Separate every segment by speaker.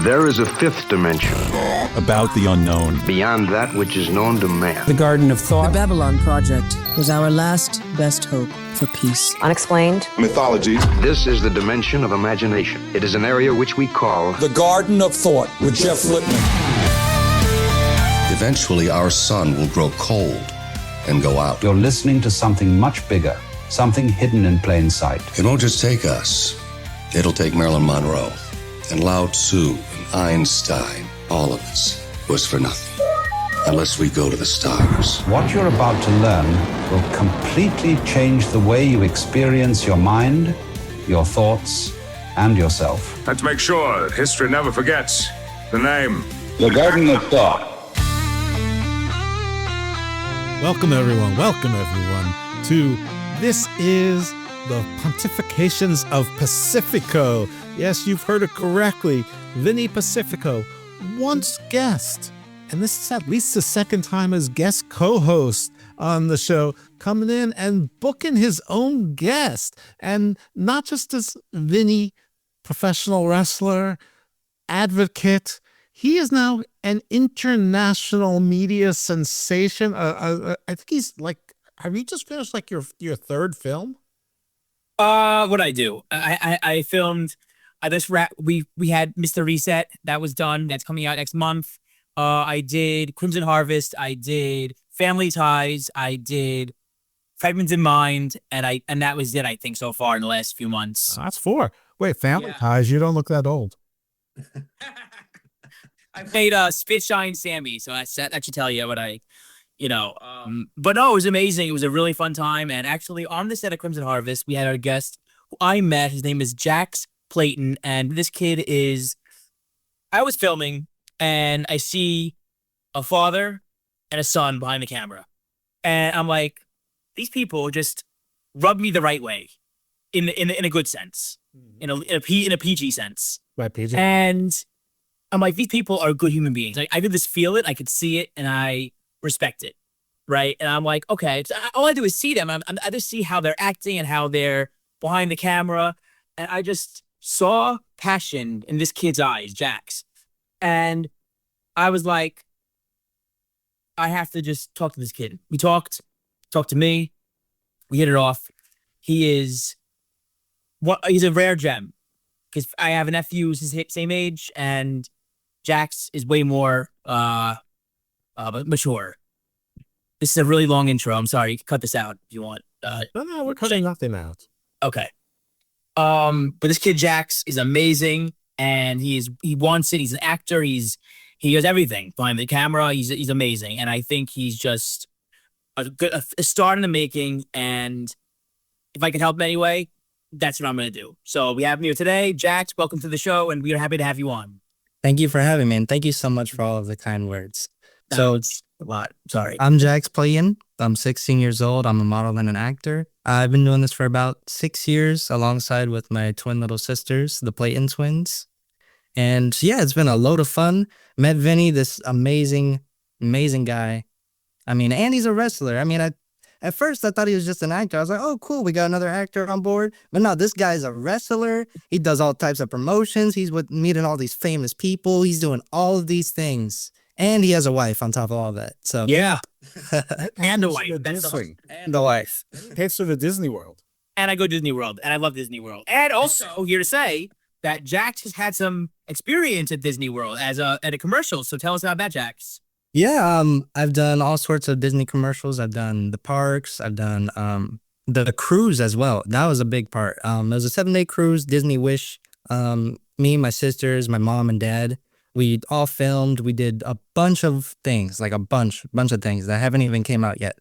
Speaker 1: There is a fifth dimension.
Speaker 2: About the unknown.
Speaker 1: Beyond that which is known to man.
Speaker 3: The Garden of Thought.
Speaker 4: The Babylon Project was our last best hope for peace.
Speaker 5: Unexplained.
Speaker 6: Mythology.
Speaker 1: This is the dimension of imagination. It is an area which we call
Speaker 3: The Garden of Thought with Jeff Lippman.
Speaker 7: Eventually, our sun will grow cold and go out.
Speaker 8: You're listening to something much bigger, something hidden in plain sight.
Speaker 7: It won't just take us. It'll take Marilyn Monroe and Lao Tzu and Einstein. All of us was for nothing unless we go to the stars.
Speaker 8: What you're about to learn will completely change the way you experience your mind, your thoughts, and yourself.
Speaker 9: Let's make sure that history never forgets the name.
Speaker 6: The Garden of Thought.
Speaker 10: Welcome everyone to This is the Pontifications of Pacifico. Yes, you've heard it correctly. Vinny Pacifico, once guest, and this is at least the second time as guest co-host on the show, coming in and booking his own guest. And not just as Vinny, professional wrestler, advocate, he is now an international media sensation. I think he's like, have you just finished like your third film?
Speaker 11: What I do? I filmed. We had Mr. Reset that was done. That's coming out next month. I did Crimson Harvest. I did Family Ties. I did Fragments in Mind, and that was it. I think so far in the last few months.
Speaker 10: That's 4. Wait, Family Ties. You don't look that old.
Speaker 11: I made Spit Shine Sammy, so that should tell you what I. But no, it was amazing. It was a really fun time. And actually on the set of Crimson Harvest, we had our guest who I met. His name is Jax Platon. And this kid I was filming and I see a father and a son behind the camera. And I'm like, these people just rub me the right way in a good sense, in a PG sense.
Speaker 10: Right, PG.
Speaker 11: And I'm like, these people are good human beings. Like, I could just feel it. I could see it. And I respect it, right? And I'm like, okay, so all I do is see them. I just see how they're acting and how they're behind the camera, and I just saw passion in this kid's eyes, Jax, and I was like, I have to just talk to this kid. We talked to me, we hit it off. He's a rare gem because I have a nephew who's his same age, and Jax is way more mature. This is a really long intro. I'm sorry. You can cut this out if you want.
Speaker 10: No, we're cutting nothing out.
Speaker 11: Okay. But this kid Jax is amazing, and he wants it. He's an actor. He does everything behind the camera. He's amazing, and I think he's just a star in the making. And if I can help in any way, that's what I'm going to do. So we have him here today, Jax. Welcome to the show, and we are happy to have you on.
Speaker 12: Thank you for having me, and thank you so much for all of the kind words.
Speaker 11: So it's a lot. Sorry.
Speaker 12: I'm Jax Platon. I'm 16 years old. I'm a model and an actor. I've been doing this for about 6 years alongside with my twin little sisters, the Platon twins. And yeah, it's been a load of fun. Met Vinny, this amazing, amazing guy. I mean, and he's a wrestler. I mean, at first I thought he was just an actor. I was like, oh, cool, we got another actor on board. But no, this guy's a wrestler. He does all types of promotions. He's meeting all these famous people. He's doing all of these things. And he has a wife on top of all that. So
Speaker 11: yeah. And a wife.
Speaker 12: And a wife.
Speaker 10: Takes her to Disney World.
Speaker 11: And I go to Disney World. And I love Disney World. And also here to say that Jax has had some experience at Disney World at a commercial. So tell us about that, Jax.
Speaker 12: Yeah, I've done all sorts of Disney commercials. I've done the parks. I've done the cruise as well. That was a big part. It was a 7-day cruise, Disney Wish. Me, my sisters, my mom and dad, we all filmed. We did a bunch of things, like a bunch of things that haven't even came out yet.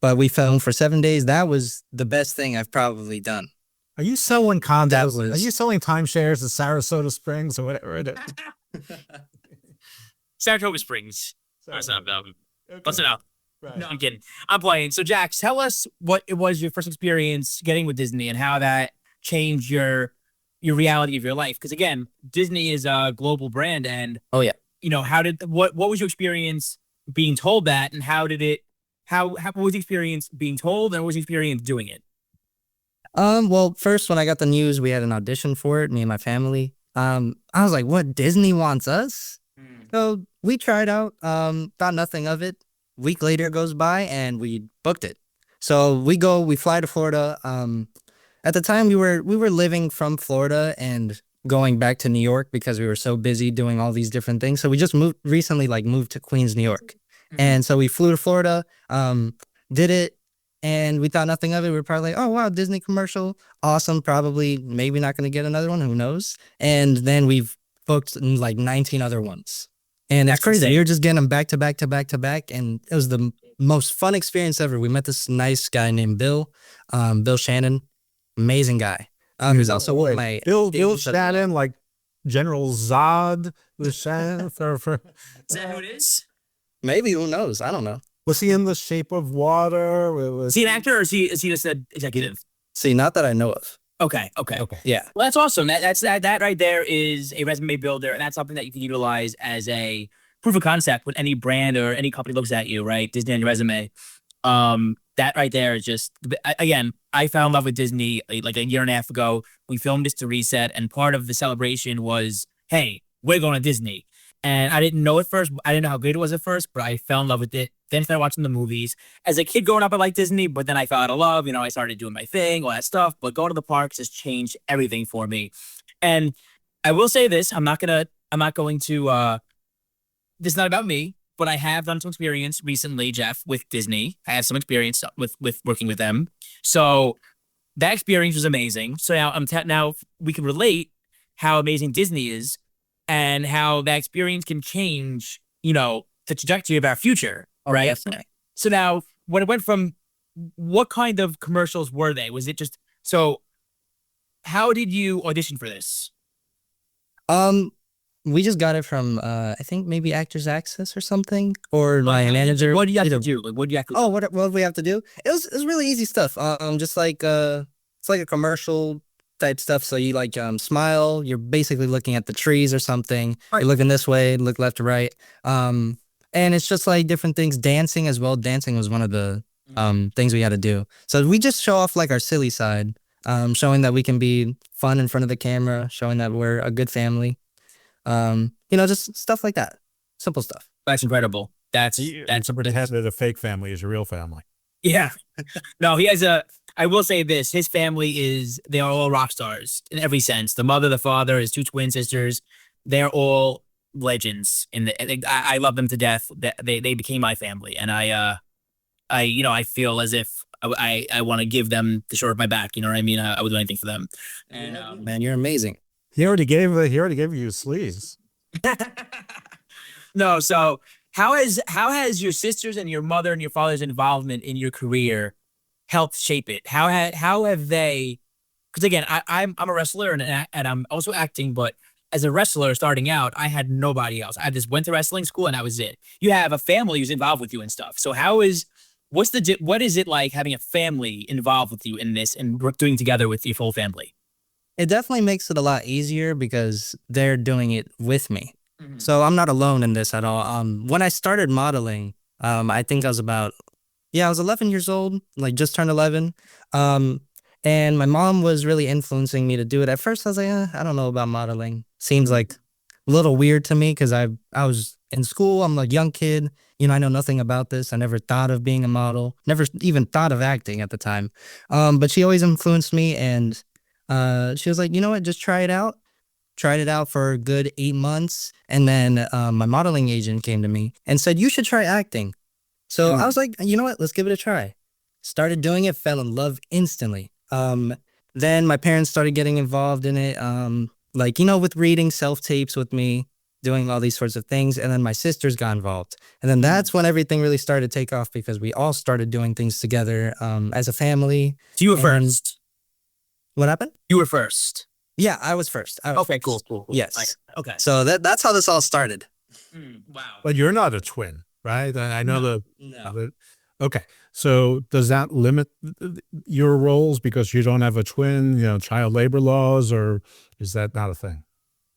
Speaker 12: But we filmed for 7 days. That was the best thing I've probably done.
Speaker 10: Are you selling condos? Are you selling timeshares in Sarasota Springs or whatever it is?
Speaker 11: Saratoga Springs. That's not about
Speaker 10: Okay.
Speaker 11: Listen out.
Speaker 10: Right.
Speaker 11: No, I'm kidding. I'm playing. So, Jax, tell us what it was your first experience getting with Disney and how that changed your reality of your life. Because again, Disney is a global brand, and
Speaker 12: oh yeah,
Speaker 11: what was your experience being told that, and how what was the experience being told, and what was the experience doing it?
Speaker 12: Well, first when I got the news, we had an audition for it, me and my family, I was like, what, Disney wants us? So we tried out, thought nothing of it. Week later goes by and we booked it. So we fly to Florida. At the time we were living from Florida and going back to New York because we were so busy doing all these different things. So we just moved to Queens, New York. And so we flew to Florida, did it, and we thought nothing of it. We were probably like, oh wow, Disney commercial, awesome, probably maybe not going to get another one, who knows? And then we've booked like 19 other ones. And that's crazy. We were just getting them back to back to back to back, and it was the most fun experience ever. We met this nice guy named Bill Shannon, amazing guy. Who's also one of my
Speaker 10: Bill Shannon, like General Zod, the Shannon.
Speaker 11: Is that who it is?
Speaker 12: Maybe, who knows? I don't know.
Speaker 10: Was he in The Shape of Water?
Speaker 11: Is he an actor or is he just an executive?
Speaker 12: See, not that I know of.
Speaker 11: Okay.
Speaker 12: Yeah.
Speaker 11: Well, that's awesome. That right there is a resume builder, and that's something that you can utilize as a proof of concept when any brand or any company looks at you, right? Disney on your resume. That right there is just, again, I fell in love with Disney like a year and a half ago. We filmed Just to Reset, and part of the celebration was, hey, we're going to Disney. And I didn't know at first. I didn't know how good it was at first, but I fell in love with it. Then started watching the movies. As a kid growing up, I liked Disney, but then I fell out of love. I started doing my thing, all that stuff. But going to the parks has changed everything for me. And I will say this: I'm not going to. This is not about me, but I have done some experience recently, Jeff, with Disney. I have some experience with working with them. So that experience was amazing. So now we can relate how amazing Disney is, and how that experience can change, the trajectory of our future, right?
Speaker 12: Definitely.
Speaker 11: So now, when it went from, what kind of commercials were they? Was it just, so how did you audition for this?
Speaker 12: We just got it from, I think maybe Actors Access or something, or my manager.
Speaker 11: What do you have to do? Like, what do you have to do?
Speaker 12: Oh, what do we have to do? It was really easy stuff. Just like, it's like a commercial type stuff. So you smile, you're basically looking at the trees or something. Right. You're looking this way, look left to right. And it's just like different things. Dancing as well. Dancing was one of the things we had to do. So we just show off like our silly side, showing that we can be fun in front of the camera, showing that we're a good family. Just stuff like that. Simple stuff.
Speaker 11: That's incredible. That's
Speaker 10: somebody has a fake family is a real family.
Speaker 11: Yeah. No, he has I will say this, his family they are all rock stars in every sense. The mother, the father, his two twin sisters, they're all legends. I love them to death. They became my family. And I feel as if I want to give them the shirt of my back. You know what I mean? I would do anything for them. And
Speaker 12: man, you're amazing.
Speaker 10: He already gave you sleeves.
Speaker 11: No, so how has your sisters and your mother and your father's involvement in your career helped shape it? How have they? Because again, I'm a wrestler and I'm also acting, but as a wrestler starting out, I had nobody else. I just went to wrestling school and that was it. You have a family who's involved with you and stuff. So what is it like having a family involved with you in this and doing together with your full family?
Speaker 12: It definitely makes it a lot easier because they're doing it with me. Mm-hmm. So I'm not alone in this at all. When I started modeling, I think I was 11 years old, like just turned 11. And my mom was really influencing me to do it. At first I was like, I don't know about modeling. Seems like a little weird to me because I was in school. I'm a young kid. I know nothing about this. I never thought of being a model. Never even thought of acting at the time. But she always influenced me, and she was like, you know what, just try it out. Tried it out for a good 8 months. And then my modeling agent came to me and said, you should try acting. So I was like, you know what, let's give it a try. Started doing it, fell in love instantly. Then my parents started getting involved in it, with reading self-tapes with me, doing all these sorts of things. And then my sisters got involved. And then that's when everything really started to take off because we all started doing things together as a family.
Speaker 11: So you were first.
Speaker 12: What happened?
Speaker 11: You were first.
Speaker 12: Yeah, I was first.
Speaker 11: Okay, cool.
Speaker 12: Yes.
Speaker 11: Okay.
Speaker 12: So that's how this all started.
Speaker 11: Wow.
Speaker 10: But you're not a twin, right? I know
Speaker 12: No.
Speaker 10: Okay. So does that limit your roles because you don't have a twin, child labor laws, or is that not a thing?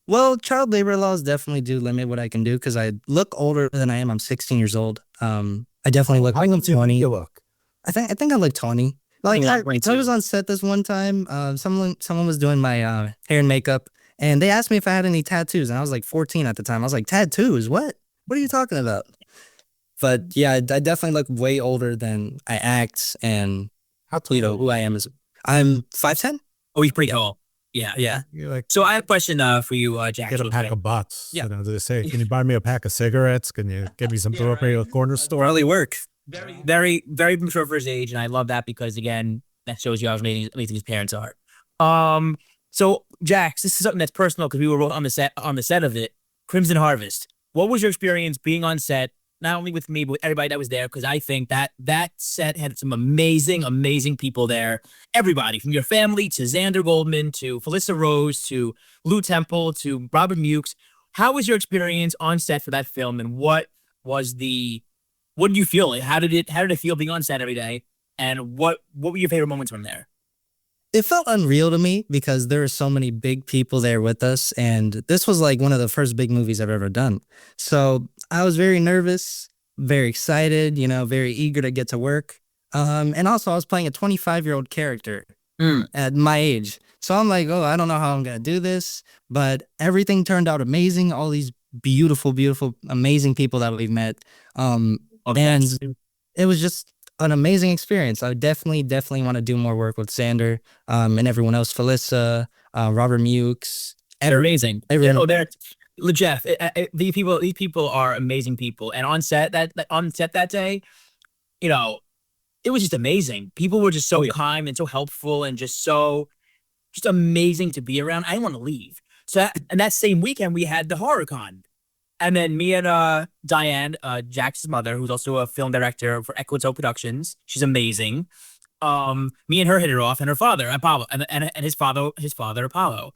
Speaker 12: Well, child labor laws definitely do limit what I can do because I look older than I am. I'm 16 years old. I definitely look. I'm 20.
Speaker 10: You look.
Speaker 12: I think I look 20. Like I was on set this one time. Someone was doing my hair and makeup, And they asked me if I had any tattoos, and I was like 14 at the time. I was like, tattoos? What? What are you talking about? But yeah, I definitely look way older than I act, and who I am is I'm 5'10".
Speaker 11: Oh, he's pretty tall. Yeah.
Speaker 12: Yeah.
Speaker 10: You're like,
Speaker 11: So I have a question for you, Jax.
Speaker 10: get a
Speaker 11: real
Speaker 10: pack
Speaker 11: quick.
Speaker 10: of butts.
Speaker 12: Yeah.
Speaker 10: You know, do they say, can you buy me a pack of cigarettes? Can you give me some dope at a corner store?
Speaker 12: Probably work.
Speaker 11: Very, very mature for his age, and I love that because again, that shows you how amazing his parents are. So Jax, this is something that's personal because we were on the set of it. Crimson Harvest. What was your experience being on set? Not only with me, but with everybody that was there, because I think that set had some amazing, amazing people there. Everybody from your family to Xander Goldman to Felissa Rose to Lou Temple to Robert Mukes. How was your experience on set for that film, and what did you feel? How did it feel being on set every day? And what were your favorite moments from there?
Speaker 12: It felt unreal to me because there were so many big people there with us, and this was like one of the first big movies I've ever done. So I was very nervous, very excited, very eager to get to work. And also I was playing a 25-year-old character at my age. So I'm like, I don't know how I'm going to do this, but everything turned out amazing. All these beautiful, beautiful, amazing people that we've met. And it was just an amazing experience. I definitely want to do more work with Xander and everyone else, Felissa, Robert Mukes.
Speaker 11: They're amazing.
Speaker 12: Everyone.
Speaker 11: Jeff, these people are amazing people. And on set that day, it was just amazing. People were just so kind and so helpful and just amazing to be around. I didn't want to leave. So and that same weekend we had the HorrorCon. And then me and Diane, Jax's mother, who's also a film director for GoT Productions, she's amazing. Me and her hit it off, and her father, Apollo, and his father, Apollo.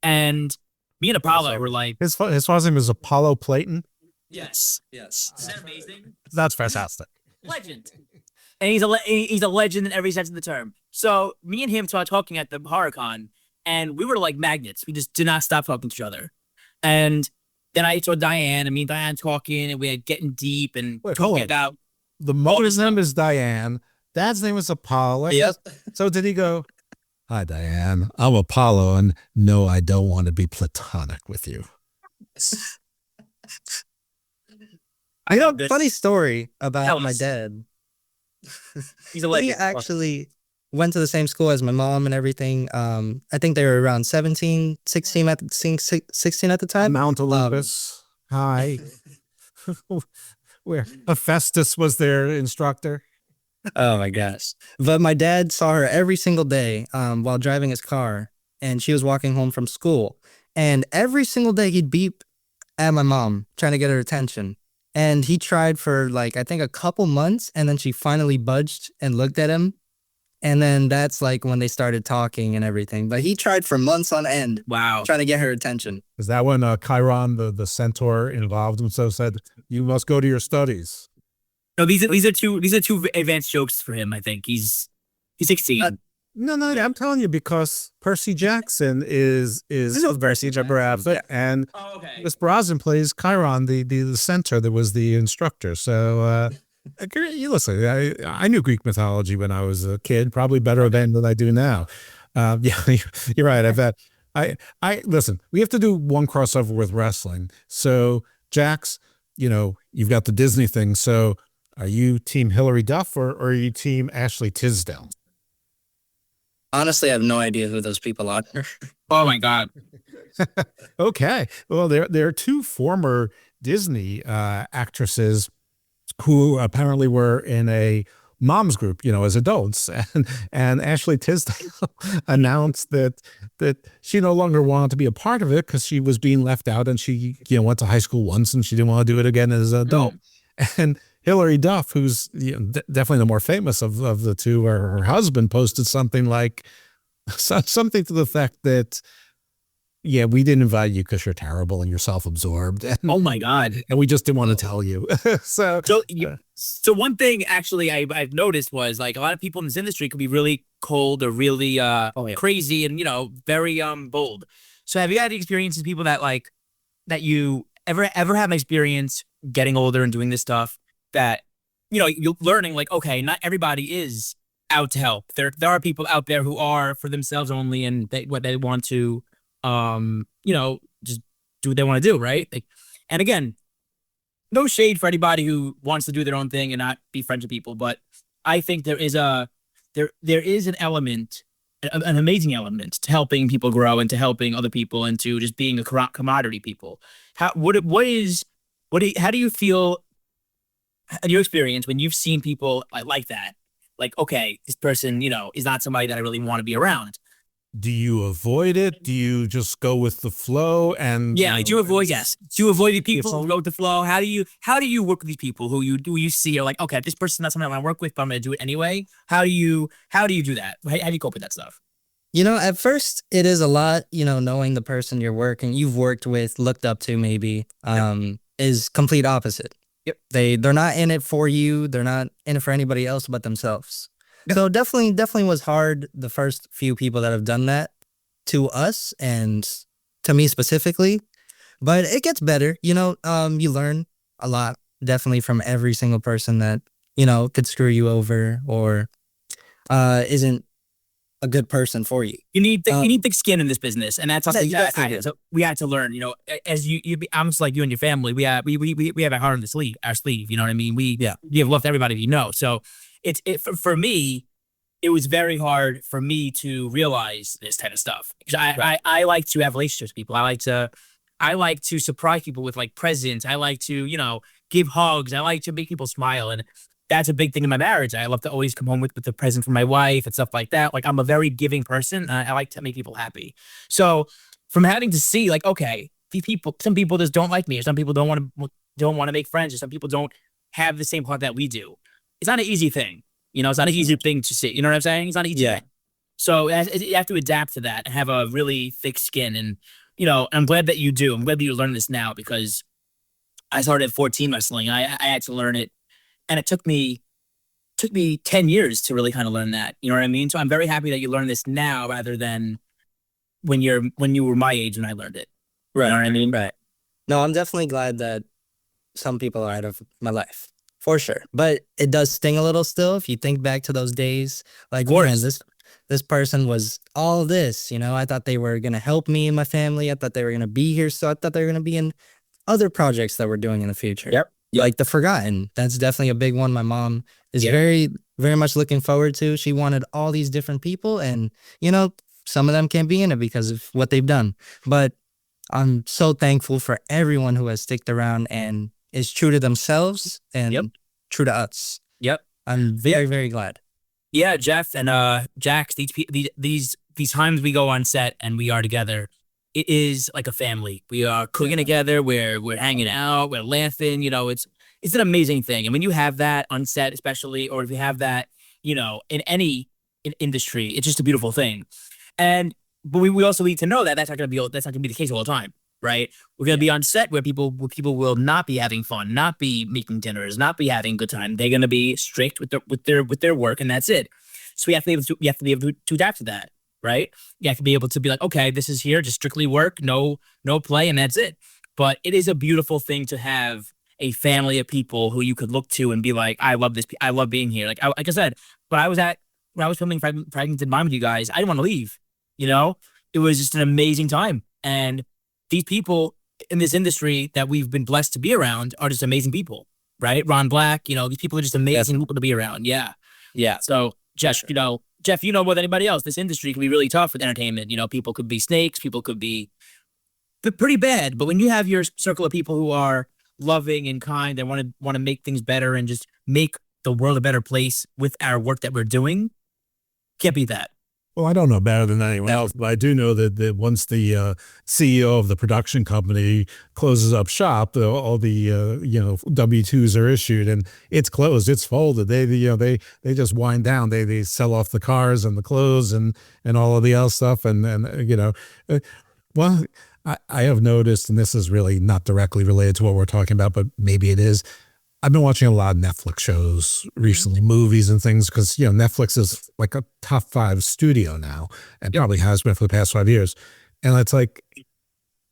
Speaker 11: And me and Apollo were like...
Speaker 10: His father's name is Apollo Platon?
Speaker 11: Yes. Is that amazing?
Speaker 10: That's fantastic.
Speaker 11: Legend. And he's a legend in every sense of the term. So me and him started talking at the HorrorCon, and we were like magnets. We just did not stop talking to each other. And then I saw Diane, and me and Diane talking, and we had getting deep and talking about...
Speaker 10: The mother's name is Diane. Dad's name is Apollo.
Speaker 12: Yep.
Speaker 10: So did he go, hi, Diane, I'm Apollo, and no, I don't want to be platonic with you.
Speaker 12: Funny story about my dad.
Speaker 11: He's a legend.
Speaker 12: He actually went to the same school as my mom and everything. I think they were around 16 at the time.
Speaker 10: Mount Olympus. Hi. Where Hephaestus was their instructor.
Speaker 12: Oh my gosh. But my dad saw her every single day while driving his car, and she was walking home from school. And every single day he'd beep at my mom trying to get her attention. And he tried for like, I think a couple months, and then she finally budged and looked at him. And then that's like when they started talking and everything. But he tried for months on end.
Speaker 11: Wow.
Speaker 12: Trying to get her attention.
Speaker 10: Is that when Chiron, the centaur, involved himself, said, you must go to your studies?
Speaker 11: No, these are two advanced jokes for him, I think. He's 16.
Speaker 10: No, I'm telling you, because Percy Jackson is
Speaker 12: Percy Jackson.
Speaker 10: And Miss Brosnan plays Chiron, the centaur that was the instructor. So you listen, I knew Greek mythology when I was a kid, probably better than I do now. Yeah, you're right. I bet. I listen. We have to do one crossover with wrestling. So Jax, you've got the Disney thing. So are you team Hilary Duff or are you team Ashley Tisdale?
Speaker 12: Honestly, I have no idea who those people are.
Speaker 11: Oh my God.
Speaker 10: Okay. Well, there are two former Disney actresses who apparently were in a mom's group, as adults. And Ashley Tisdale announced that she no longer wanted to be a part of it because she was being left out, and she, went to high school once and she didn't want to do it again as an adult. And Hilary Duff, who's definitely the more famous of the two, or her husband, posted something like something to the effect that, we didn't invite you because you're terrible and you're self-absorbed. And,
Speaker 11: oh my God.
Speaker 10: And we just didn't want to tell you. So
Speaker 11: one thing actually I've noticed was like a lot of people in this industry could be really cold or really crazy and very bold. So have you had experiences with people that you ever have an experience getting older and doing this stuff that you're learning like, okay, not everybody is out to help. There are people out there who are for themselves only, and what they want to just do what they want to do, right? Like, and again, no shade for anybody who wants to do their own thing and not be friends with people, but I think there is an element, an amazing element to helping people grow and to helping other people and to just being a commodity people. How do you feel in your experience when you've seen people like that? Like, okay, this person, is not somebody that I really want to be around.
Speaker 10: Do you avoid it? Do you just go with the flow? And
Speaker 11: do you avoid the people who go with the flow? How do you work with these people who you see are like, okay, this person's not something I want to work with, but I'm going to do it anyway? How do you do that? How do you cope with that stuff?
Speaker 12: At first it is a lot, knowing the person you've worked with, looked up to maybe, is complete opposite.
Speaker 11: Yep.
Speaker 12: They're not in it for you. They're not in it for anybody else but themselves. Yep. So definitely was hard, the first few people that have done that to us and to me specifically, but it gets better. You learn a lot, definitely, from every single person that, could screw you over or isn't a good person for you.
Speaker 11: You need thick skin in this business, and that's something so we had to learn. As I'm just like you and your family. We have our heart on our sleeve. You know what I mean? We have loved everybody So for me, it was very hard for me to realize this kind of stuff because I like to have relationships with people. I like to surprise people with like presents. I like to give hugs. I like to make people smile, and that's a big thing in my marriage. I love to always come home with a present for my wife and stuff like that. Like, I'm a very giving person. I like to make people happy. So from having to see like, okay, some people just don't like me, or some people don't want to make friends, or some people don't have the same heart that we do. It's not an easy thing. It's not an easy thing to see. You know what I'm saying? It's not easy. Yeah. So you have to adapt to that and have a really thick skin. And, I'm glad that you do. I'm glad that you learn this now, because I started at 14 wrestling. I had to learn it. And it took me 10 years to really kind of learn that. You know what I mean? So I'm very happy that you learn this now rather than when you were my age when I learned it.
Speaker 12: Right.
Speaker 11: You know what I mean?
Speaker 12: Right. No, I'm definitely glad that some people are out of my life. For sure. But it does sting a little still if you think back to those days. Like, man, this person was all this, I thought they were going to help me and my family. I thought they were going to be here. So I thought they were going to be in other projects that we're doing in the future.
Speaker 11: Yep.
Speaker 12: Like The Forgotten. That's definitely a big one. My mom is very, very much looking forward to. She wanted all these different people, and, some of them can't be in it because of what they've done. But I'm so thankful for everyone who has sticked around and is true to themselves and true to us.
Speaker 11: Yep.
Speaker 12: I'm very, very glad.
Speaker 11: Yeah, Jeff and Jax, these times we go on set and we are together, it is like a family. We are cooking together. We're hanging out. We're laughing. It's an amazing thing. And when you have that on set, especially, or if you have that, in any industry, it's just a beautiful thing. But we also need to know that that's not going to be the case all the time, right? We're going to be on set where people will not be having fun, not be making dinners, not be having a good time. They're going to be strict with their work, and that's it. So we have to be able to adapt to that. Right? You have to be able to be like, okay, this is here, just strictly work, no play, and that's it. But it is a beautiful thing to have a family of people who you could look to and be like, I love this. I love being here. Like I said, when I was filming Fragmented Mind with you guys, I didn't want to leave. It was just an amazing time. And these people in this industry that we've been blessed to be around are just amazing people, right? Ron Black, these people are just amazing people to be around. Yeah. Yeah. So Jeff, Jeff, more than anybody else, this industry can be really tough with entertainment. People could be snakes, people could be pretty bad. But when you have your circle of people who are loving and kind and want to make things better and just make the world a better place with our work that we're doing, can't beat that.
Speaker 10: Well, I don't know better than anyone else, but I do know that once the CEO of the production company closes up shop, all the W-2s are issued and it's closed, it's folded. They just wind down. They sell off the cars and the clothes and all of the other stuff. Well, I have noticed, and this is really not directly related to what we're talking about, but maybe it is. I've been watching a lot of Netflix shows recently, movies and things, because, Netflix is like a top 5 studio now and probably has been for the past 5 years. And it's like,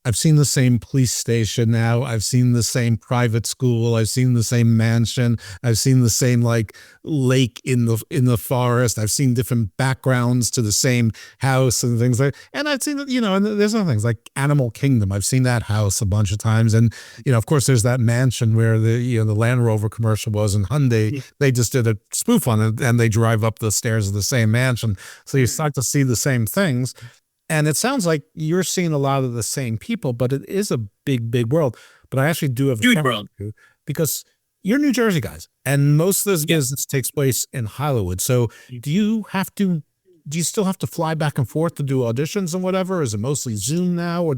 Speaker 10: I've seen the same police station now. I've seen the same private school. I've seen the same mansion. I've seen the same like lake in the forest. I've seen different backgrounds to the same house and things like. And I've seen, and there's other things like Animal Kingdom. I've seen that house a bunch of times, and of course, there's that mansion where the Land Rover commercial was, and Hyundai. They just did a spoof on it, and they drive up the stairs of the same mansion. So you start to see the same things. And it sounds like you're seeing a lot of the same people, but it is a big, big world. But I actually do have a
Speaker 11: huge world
Speaker 10: because you're New Jersey guys, and most of this business takes place in Hollywood. So do you still have to fly back and forth to do auditions and whatever? Is it mostly Zoom now, or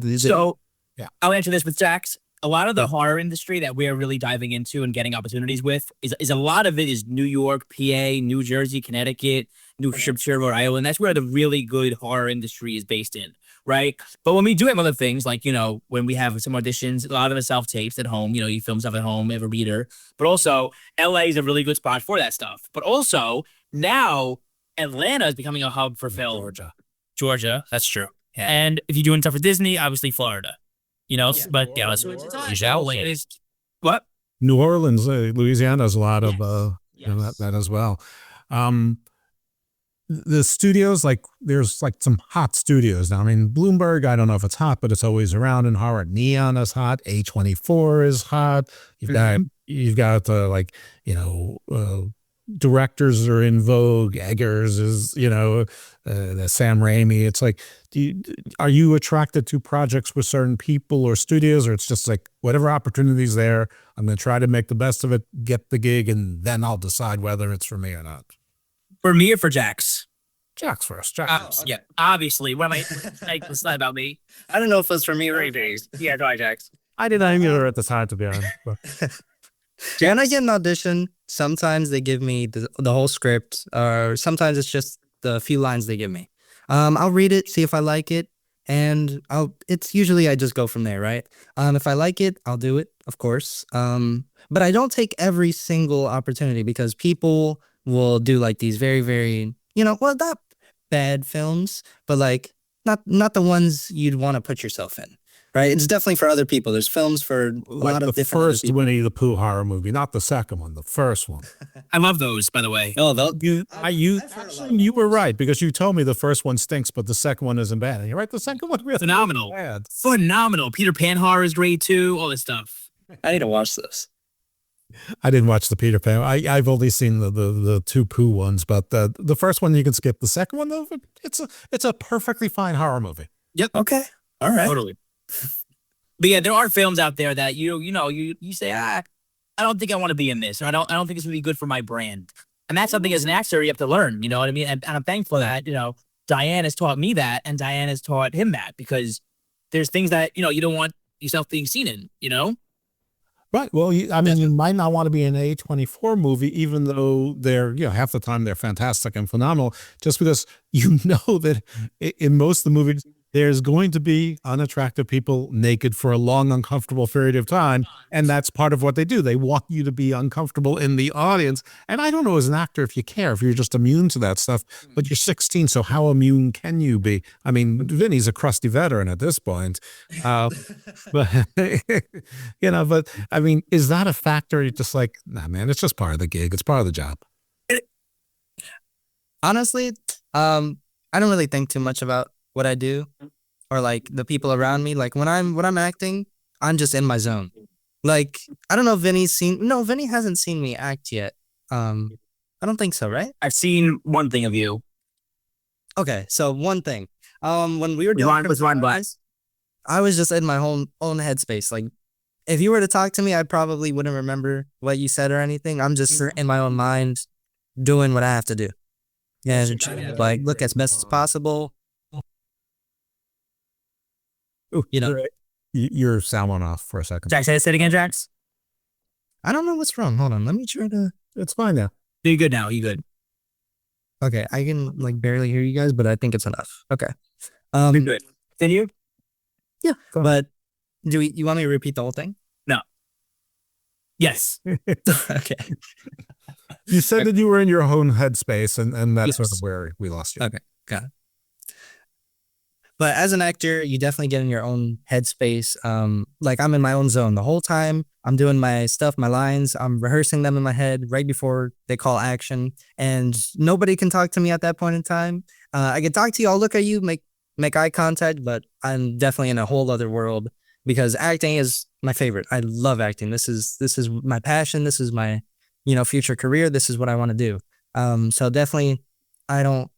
Speaker 11: I'll answer this with Jax. A lot of the horror industry that we're really diving into and getting opportunities with is a lot of it is New York, PA, New Jersey, Connecticut, New Hampshire, Rhode Island. That's where the really good horror industry is based in, right? But when we do have other things, like, when we have some auditions, a lot of the self-tapes at home, you film stuff at home, have a reader. But also, LA is a really good spot for that stuff. But also, now, Atlanta is becoming a hub for film. Georgia, that's true. Yeah. And if you're doing stuff for Disney, obviously Florida. But what?
Speaker 10: New Orleans, Louisiana has a lot of that as well. The studios, like there's like some hot studios now. I mean, Bloomberg, I don't know if it's hot, but it's always around in horror. Neon is hot. A24 is hot. You've got directors are in vogue. Eggers is, the Sam Raimi. It's like, are you attracted to projects with certain people or studios, or it's just like whatever opportunity's there, I'm going to try to make the best of it, get the gig, and then I'll decide whether it's for me or not.
Speaker 11: For me or for Jax?
Speaker 10: Jax first. Jax first.
Speaker 11: Yeah, obviously. What am I? It's not about me. I don't know if it's for me or anything. Yeah, try Jax.
Speaker 10: I didn't either at the time, to be honest.
Speaker 12: When I get an audition, sometimes they give me the whole script, or sometimes it's just the few lines they give me. I'll read it, see if I like it, and it's usually I just go from there, right? If I like it, I'll do it, of course. But I don't take every single opportunity because people will do like these very, very, not bad films, but like not the ones you'd want to put yourself in. Right, it's definitely for other people. There's films for a lot of different.
Speaker 10: The first Winnie the Pooh horror movie, not the second one, the first one.
Speaker 11: I love those, by the way.
Speaker 12: Oh,
Speaker 10: you were right, because you told me the first one stinks, but the second one isn't bad. And you're right, the second one really
Speaker 11: phenomenal.
Speaker 10: Bad.
Speaker 11: Phenomenal. Peter Pan horror is great too. All this stuff.
Speaker 12: I need to watch this.
Speaker 10: I didn't watch the Peter Pan. I've only seen the two Pooh ones, but the first one you can skip. The second one though, it's a perfectly fine horror movie.
Speaker 11: Yep.
Speaker 12: Okay. All right.
Speaker 11: Totally. But yeah, there are films out there that you say, I don't think I want to be in this, or I don't think this would be good for my brand. And that's something as an actor you have to learn, you know what I mean? And I'm thankful that, Diane has taught me that, and Diane has taught him that, because there's things that, you don't want yourself being seen in,
Speaker 10: Right. Well, you might not want to be in an A24 movie, even though they're, half the time they're fantastic and phenomenal, just because that in most of the movies, there's going to be unattractive people naked for a long, uncomfortable period of time. And that's part of what they do. They want you to be uncomfortable in the audience. And I don't know as an actor if you care, if you're just immune to that stuff, but you're 16. So how immune can you be? I mean, Vinny's a crusty veteran at this point. But, but I mean, is that a factor? You're just like, nah, man, it's just part of the gig. It's part of the job.
Speaker 12: Honestly, I don't really think too much about what I do or like the people around me. Like when I'm acting, I'm just in my zone. Like, I don't know if Vinny hasn't seen me act yet. I don't think so, right?
Speaker 11: I've seen one thing of you.
Speaker 12: Okay, so one thing. When we were doing I was just in my own headspace. Like, if you were to talk to me, I probably wouldn't remember what you said or anything. I'm just in my own mind doing what I have to do. Yeah, like look as best as possible.
Speaker 10: Ooh, you're sounding off for a second.
Speaker 11: Jax, say it again, Jax.
Speaker 12: I don't know what's wrong. Hold on, let me try to.
Speaker 10: It's fine now.
Speaker 11: You're good now. You good?
Speaker 12: Okay, I can like barely hear you guys, but I think it's enough. Okay.
Speaker 11: You're good. Continue.
Speaker 12: Yeah, but you want me to repeat the whole thing?
Speaker 11: No. Yes.
Speaker 12: Okay.
Speaker 10: You said that you were in your own headspace, and that's sort of where we lost you.
Speaker 12: Okay, got it. But as an actor, you definitely get in your own headspace. Like I'm in my own zone the whole time. I'm doing my stuff, my lines. I'm rehearsing them in my head right before they call action, and nobody can talk to me at that point in time. I can talk to you. I'll look at you, make eye contact, but I'm definitely in a whole other world because acting is my favorite. I love acting. This is my passion. This is my future career. This is what I want to do. So definitely, I don't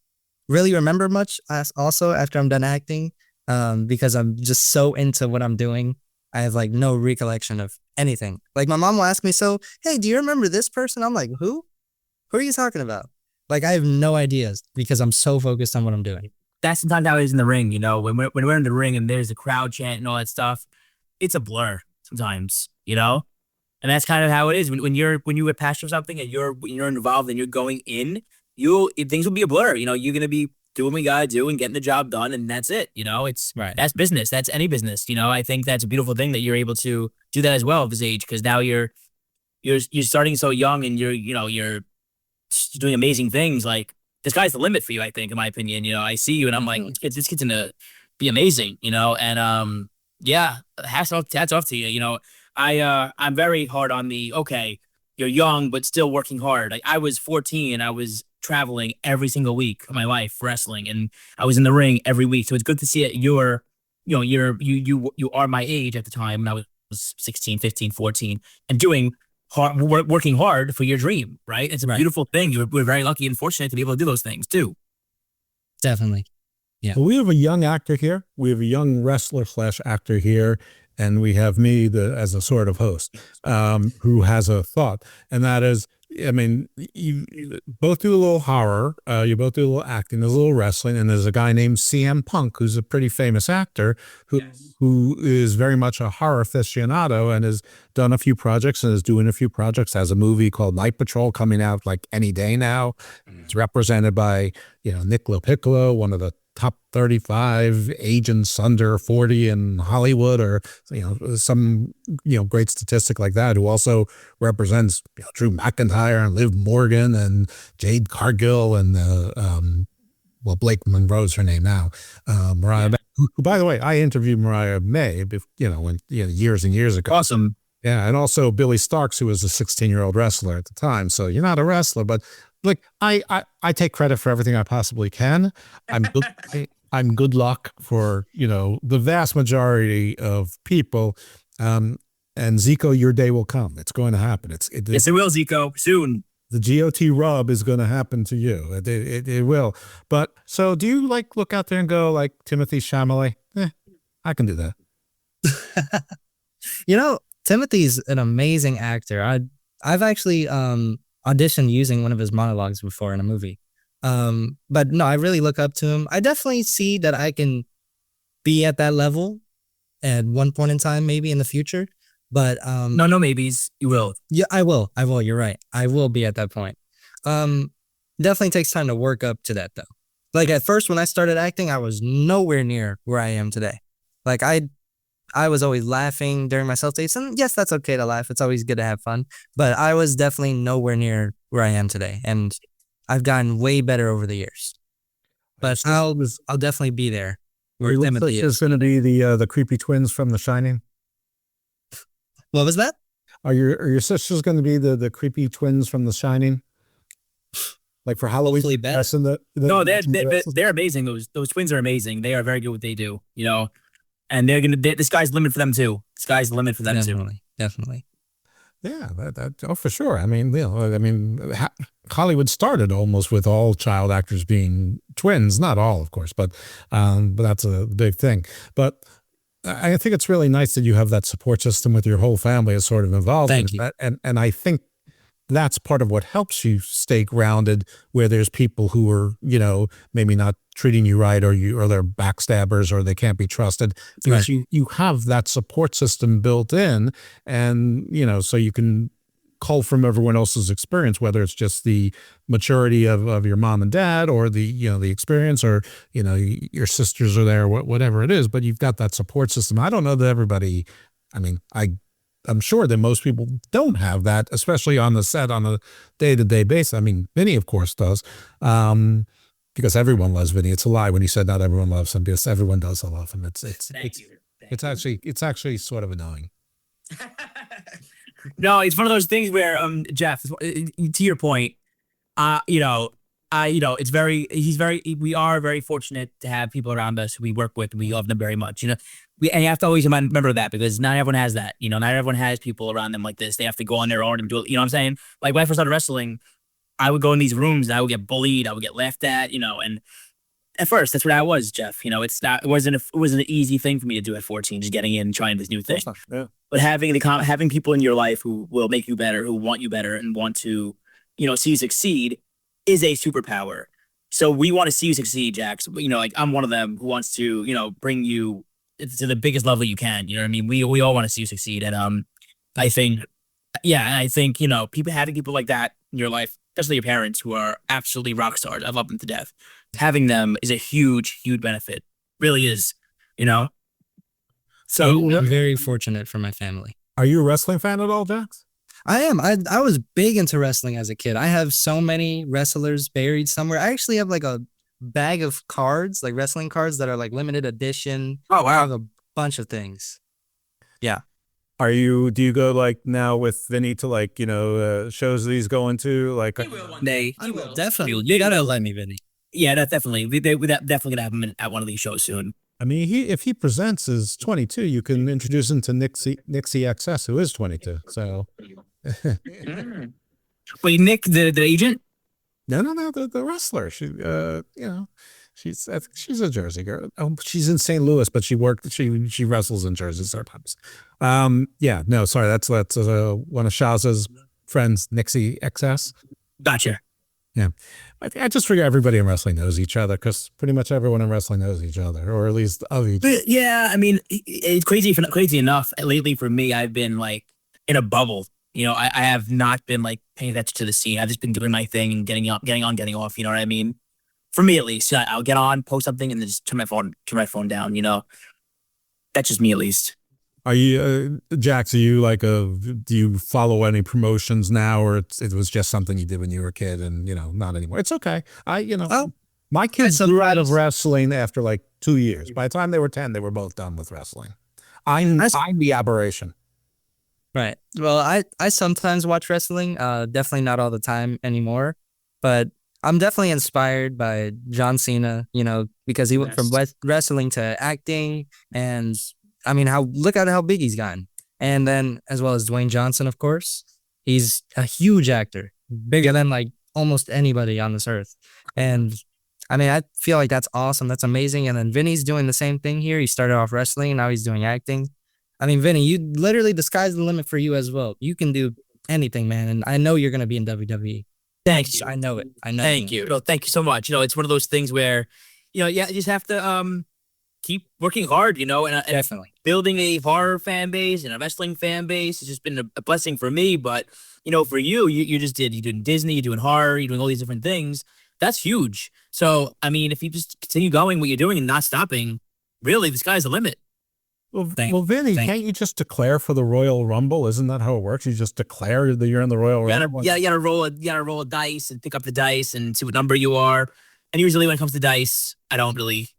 Speaker 12: really remember much also after I'm done acting because I'm just so into what I'm doing. I have like no recollection of anything. Like my mom will ask me, so, hey, do you remember this person? I'm like, who? Who are you talking about? Like I have no ideas because I'm so focused on what I'm doing.
Speaker 11: That's sometimes how it is in the ring, when we're in the ring and there's a crowd chant and all that stuff, it's a blur sometimes, And that's kind of how it is when you're passionate for something and you're involved and you're going in, things will be a blur. You're gonna be doing what you gotta do and getting the job done, and that's it. It's
Speaker 12: Right.
Speaker 11: That's business. That's any business. I think that's a beautiful thing that you're able to do that as well at this age, because now you're starting so young and you're doing amazing things. Like the sky's the limit for you. I think, in my opinion, I see you and I'm like, this kid's gonna be amazing. And yeah, hats off to you. I'm very hard on the, okay, you're young, but still working hard. Like I was 14 and I was traveling every single week of my life wrestling, and I was in the ring every week. So it's good to see that you are my age at the time when I was 16, 15, 14 and doing hard, working hard for your dream, right? It's a beautiful thing. We're very lucky and fortunate to be able to do those things too.
Speaker 12: Definitely. Yeah.
Speaker 10: Well, we have a young actor here. We have a young wrestler / actor here. And we have me as a sort of host who has a thought. And that is, I mean, you both do a little horror. You both do a little acting, there's a little wrestling. And there's a guy named CM Punk, who's a pretty famous actor who is very much a horror aficionado and has done a few projects and is doing a few projects. Has a movie called Night Patrol coming out like any day now. It's represented by, Nick Piccolo, one of the top 35 agents under 40 in Hollywood, or some great statistic like that, who also represents Drew McIntyre and Liv Morgan and Jade Cargill and Blake Monroe's her name now, Mariah May, who, by the way, I interviewed Mariah May years and years ago.
Speaker 11: Awesome.
Speaker 10: Yeah, and also Billy Starks, who was a 16-year-old wrestler at the time. So you're not a wrestler, but look, I take credit for everything I possibly can. I'm good luck for the vast majority of people. And Zico, your day will come. It's going to happen.
Speaker 11: Yes, it will, Zico, soon.
Speaker 10: The GOT rub is going to happen to you. It will. But so do you look out there and go like Timothy Chalamet? I can do that.
Speaker 12: Timothy's an amazing actor. I've actually auditioned using one of his monologues before in a movie. But no, I really look up to him. I definitely see that I can be at that level at one point in time, maybe in the future. But
Speaker 11: no maybes. You will.
Speaker 12: Yeah, I will. You're right. I will be at that point. Definitely takes time to work up to that though. Like at first when I started acting, I was nowhere near where I am today. Like I was always laughing during my self-tapes, and yes, that's okay to laugh. It's always good to have fun. But I was definitely nowhere near where I am today, and I've gotten way better over the years. But I'll definitely be there.
Speaker 10: Where Timothy is going to be the creepy twins from The Shining.
Speaker 12: What was that?
Speaker 10: Are your sisters going to be the creepy twins from The Shining? Like for Halloween?
Speaker 11: No, they're amazing. Those twins are amazing. They are very good at what they do. And the sky's the limit for them too. The sky's the limit for them too.
Speaker 12: Definitely.
Speaker 10: Yeah, for sure. I mean, Hollywood started almost with all child actors being twins. Not all, of course, but that's a big thing. But I think it's really nice that you have that support system with your whole family is sort of involved in that. And I think that's part of what helps you stay grounded where there's people who are, maybe not treating you right, or they're backstabbers, or they can't be trusted, because you have that support system built in, and, so you can cull from everyone else's experience, whether it's just the maturity of your mom and dad, or the experience, or, your sisters are there, whatever it is, but you've got that support system. I don't know that everybody, I'm sure that most people don't have that, especially on the set on a day-to-day basis. I mean, Vinny, of course, does. because everyone loves Vinny. It's a lie when you said not everyone loves him, because everyone does love him.
Speaker 11: Thank you.
Speaker 10: It's actually sort of annoying.
Speaker 11: No, it's one of those things where, Jeff, to your point, we are very fortunate to have people around us who we work with. We love them very much. And you have to always remember that, because not everyone has that. Not everyone has people around them like this. They have to go on their own and do it. You know what I'm saying? Like when I first started wrestling, I would go in these rooms and I would get bullied. I would get laughed at, and at first that's what I was, Jeff. It wasn't an easy thing for me to do at 14, just getting in and trying this new thing.
Speaker 10: Yeah.
Speaker 11: But having people in your life who will make you better, who want you better and want to, see you succeed is a superpower. So we want to see you succeed, Jax. Like I'm one of them who wants to, bring you to the biggest level you can. You know what I mean? We all want to see you succeed. And I think having people like that in your life, especially your parents who are absolutely rock stars. I love them to death. Having them is a huge, huge benefit. Really is, So
Speaker 12: I'm very fortunate for my family.
Speaker 10: Are you a wrestling fan at all, Jax?
Speaker 12: I am. I was big into wrestling as a kid. I have so many wrestlers buried somewhere. I actually have like a bag of cards, like wrestling cards that are like limited edition.
Speaker 11: Oh, wow.
Speaker 12: I have a bunch of things. Yeah.
Speaker 10: Do you go like now with Vinny to like, shows that he's going to like?
Speaker 11: He will one day.
Speaker 12: I will definitely. You gotta let me, Vinny.
Speaker 11: Yeah, that definitely. We're definitely gonna have him at one of these shows soon.
Speaker 10: I mean, if he presents as 22, you can introduce him to Nixie XS, who is 22. So.
Speaker 11: Wait, Nick, the agent?
Speaker 10: No, the wrestler. She's a Jersey girl. Oh, she's in St. Louis, but she wrestles in Jersey sometimes. Sorry, that's one of Shaz's friends, Nixie XS.
Speaker 11: Gotcha.
Speaker 10: Yeah, I just figure everybody in wrestling knows each other, because pretty much everyone in wrestling knows each other, or at least of each.
Speaker 11: But yeah, I mean, it's crazy enough. Lately, for me, I've been like in a bubble. I have not been like paying attention to the scene. I've just been doing my thing and getting on, getting off. You know what I mean? For me, at least, I'll get on, post something, and then just turn my phone down. That's just me, at least.
Speaker 10: Are you, Jax? Are you do you follow any promotions now, or it was just something you did when you were a kid, and not anymore? It's okay. My kids grew out of wrestling after like 2 years. By the time they were 10, they were both done with wrestling. I'm the aberration.
Speaker 12: Right. Well, I sometimes watch wrestling, definitely not all the time anymore, but I'm definitely inspired by John Cena, because he went from wrestling to acting, and I mean, look at how big he's gotten. And then as well as Dwayne Johnson, of course, he's a huge actor, bigger than like almost anybody on this earth. And I mean, I feel like that's awesome. That's amazing. And then Vinny's doing the same thing here. He started off wrestling, and now he's doing acting. I mean, Vinny, you literally, the sky's the limit for you as well. You can do anything, man. And I know you're going to be in WWE.
Speaker 11: Thank you.
Speaker 12: I know it.
Speaker 11: Thank you. No, thank you so much. It's one of those things where, you just have to keep working hard, and
Speaker 12: Definitely.
Speaker 11: Building a horror fan base and a wrestling fan base has just been a blessing for me. But, for you're doing Disney, you're doing horror, you're doing all these different things. That's huge. So, I mean, if you just continue going what you're doing and not stopping, really, the sky's the limit.
Speaker 10: Well, Vinny, can't you just declare for the Royal Rumble? Isn't that how it works? You just declare that you're in the Royal Rumble?
Speaker 11: You gotta roll a dice and pick up the dice and see what number you are. And usually when it comes to dice, I don't really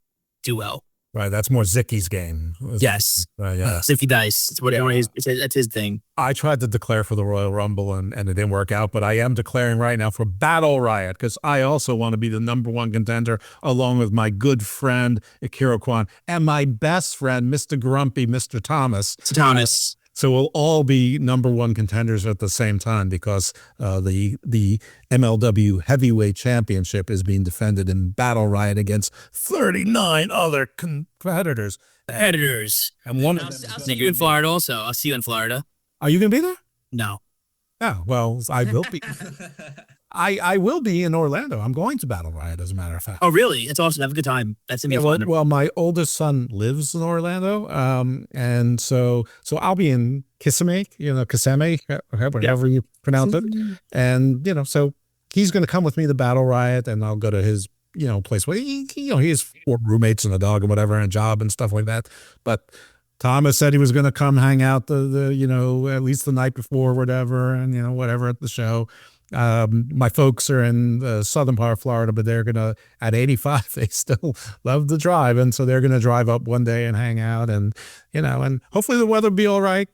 Speaker 11: do well.
Speaker 10: Right, that's more Zicky's game.
Speaker 11: Yes.
Speaker 10: Yeah.
Speaker 11: Zicky dice. It's his thing.
Speaker 10: I tried to declare for the Royal Rumble and it didn't work out, but I am declaring right now for Battle Riot, because I also want to be the #1 contender, along with my good friend Akira Kwan and my best friend, Mr. Grumpy, Mr. Thomas. So we'll all be #1 contenders at the same time, because the MLW Heavyweight Championship is being defended in Battle Riot against 39 other competitors.
Speaker 11: And one of them. I'll see you in Florida also. I'll see you in Florida.
Speaker 10: Are you going to be there?
Speaker 11: No.
Speaker 10: Oh, well, I will be. I will be in Orlando. I'm going to Battle Riot, as a matter of fact.
Speaker 11: Oh, really? It's awesome. Have a good time. That's gonna be fun.
Speaker 10: Well, my oldest son lives in Orlando, and so I'll be in Kissimmee, Kissimmee, whatever you pronounce it, and so he's going to come with me to Battle Riot, and I'll go to his place where he has 4 roommates and a dog and whatever, and a job and stuff like that, but. Thomas said he was going to come hang out the at least the night before, whatever, and whatever at the show. My folks are in the southern part of Florida, but they're gonna at 85. They still love to drive, and so they're gonna drive up one day and hang out, and and hopefully the weather will be all right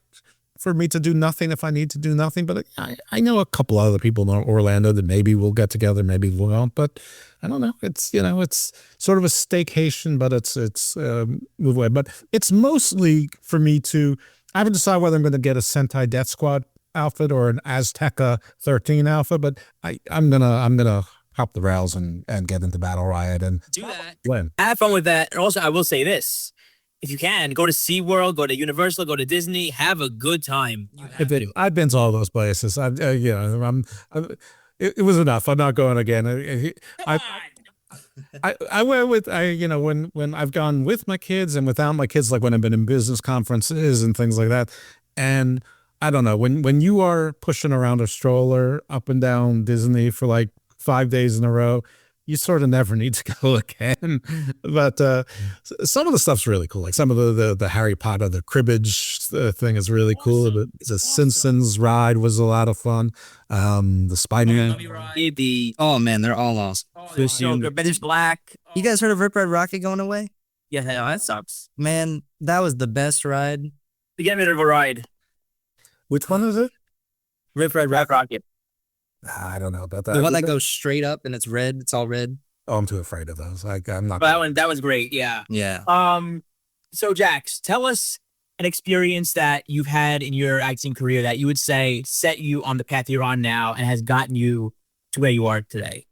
Speaker 10: for me to do nothing if I need to do nothing. But I know a couple other people in Orlando that maybe we'll get together, maybe we won't. But I don't know. It's it's sort of a staycation, but it's move away. But it's mostly for me to. I haven't decided whether I'm going to get a Sentai Death Squad outfit or an Azteca 13 outfit, but I'm gonna hop the rails and get into Battle Riot and
Speaker 11: do that.
Speaker 10: Win.
Speaker 11: Have fun with that. And also, I will say this. If you can, go to SeaWorld, go to Universal, go to Disney, have a good time.
Speaker 10: I've been to all those places. It was enough. I'm not going again. I went with when I've gone with my kids and without my kids, like when I've been in business conferences and things like that. And I don't know, when you are pushing around a stroller up and down Disney for like 5 days in a row, you sort of never need to go again. But some of the stuff's really cool. Like some of the Harry Potter, the cribbage thing is really cool. The Simpsons ride was a lot of fun. The Spider-Man.
Speaker 12: Oh man, they're all awesome.
Speaker 11: British Black.
Speaker 12: You guys heard of Rip Red Rocket going away?
Speaker 11: Yeah, that sucks.
Speaker 12: Man, that was the best ride.
Speaker 11: To get rid of a ride.
Speaker 10: Which one is it?
Speaker 12: Rip Red Rocket.
Speaker 10: I don't know about that.
Speaker 12: The one that goes straight up and it's red. It's all red.
Speaker 10: Oh, I'm too afraid of those. I'm not.
Speaker 11: That was great. Yeah.
Speaker 12: Yeah.
Speaker 11: So Jax, tell us an experience that you've had in your acting career that you would say set you on the path you're on now and has gotten you to where you are today.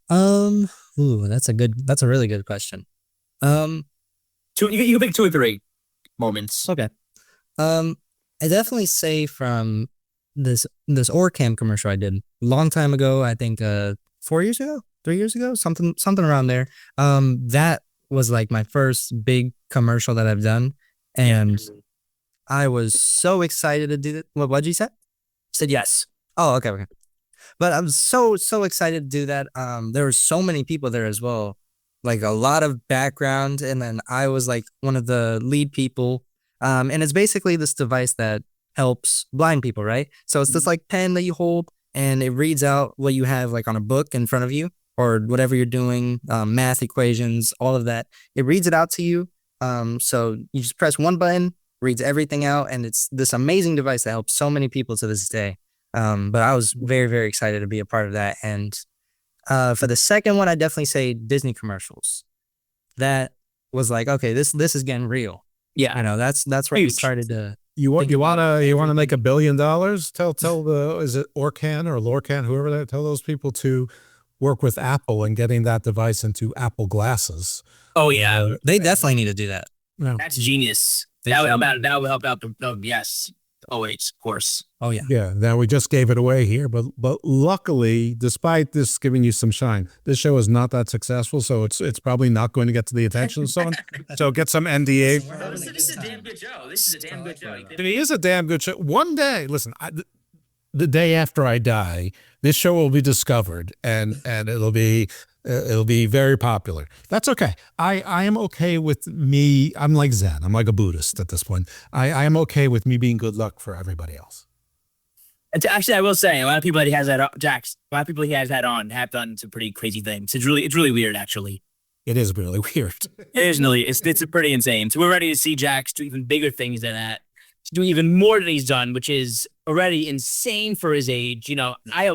Speaker 12: That's a really good question.
Speaker 11: You can pick 2 or 3 moments.
Speaker 12: Okay. I definitely say from this Orcam commercial I did a long time ago, I think 4 years ago, 3 years ago, something around there. That was like my first big commercial that I've done. And I was so excited to do that. What'd you say?
Speaker 11: Said yes.
Speaker 12: Oh, okay. But I'm so excited to do that. There were so many people there as well, like a lot of background. And then I was like one of the lead people. And it's basically this device that helps blind people, right? So it's this like pen that you hold and it reads out what you have like on a book in front of you or whatever you're doing, math equations, all of that. It reads it out to you. So you just press one button, reads everything out, and it's this amazing device that helps so many people to this day. But I was very, very excited to be a part of that. And for the second one, I definitely say Disney commercials. That was like, okay, this is getting real.
Speaker 11: Yeah,
Speaker 12: I know that's where we started to.
Speaker 10: You want to make $1 billion? Tell is it Orcan or Lorcan, whoever that, tell those people to work with Apple and getting that device into Apple glasses.
Speaker 11: Oh yeah,
Speaker 12: they definitely need to do that.
Speaker 10: Yeah.
Speaker 11: That's genius. That would help out. Yes, always, of course.
Speaker 12: Oh yeah.
Speaker 10: Yeah. Now we just gave it away here, but luckily, despite this giving you some shine, this show is not that successful, so it's probably not going to get to the attention of someone. So get some NDA.
Speaker 11: This is a damn good show.
Speaker 10: It is a damn good show. One day, listen, the day after I die, this show will be discovered, and it'll be very popular. That's okay. I am okay with me. I'm like Zen. I'm like a Buddhist at this point. I am okay with me being good luck for everybody else.
Speaker 11: And actually, I will say, a lot of people that he has that Jax, a lot of people he has had on have done some pretty crazy things. It's really weird, actually.
Speaker 10: It is really weird.
Speaker 11: It is really. It's pretty insane. So we're ready to see Jax do even bigger things than that. To do even more than he's done, which is already insane for his age. You know, I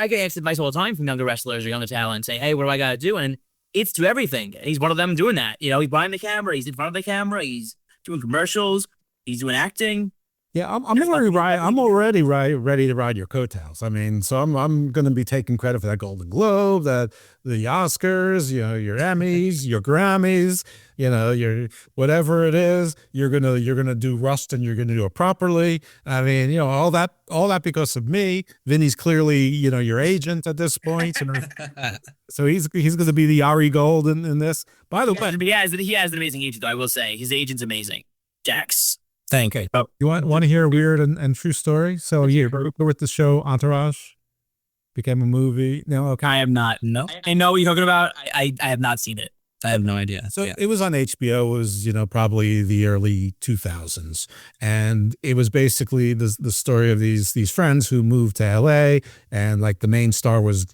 Speaker 11: get asked advice all the time from younger wrestlers or younger talent, say, hey, what do I got to do? And it's do everything. He's one of them doing that. You know, he's behind the camera. He's in front of the camera. He's doing commercials. He's doing acting.
Speaker 10: Yeah, I'm already ready to ride your coattails. I mean, so I'm going to be taking credit for that Golden Globe, the Oscars, your Emmys, your Grammys, your whatever it is. You're gonna do Rust and you're gonna do it properly. I mean, all that because of me. Vinny's clearly your agent at this point, so he's going to be the Ari Gold in this. By the way,
Speaker 11: he has an amazing agent, though, I will say. His agent's amazing. Jax.
Speaker 12: Thank you.
Speaker 10: You want to hear a weird and true story? So you were with the show Entourage, became a movie. No, okay.
Speaker 11: I have not. No, I know what you're talking about. I have not seen it.
Speaker 12: I have no idea.
Speaker 10: So it was on HBO. It was, probably the early 2000s. And it was basically the story of these friends who moved to LA, and like the main star was,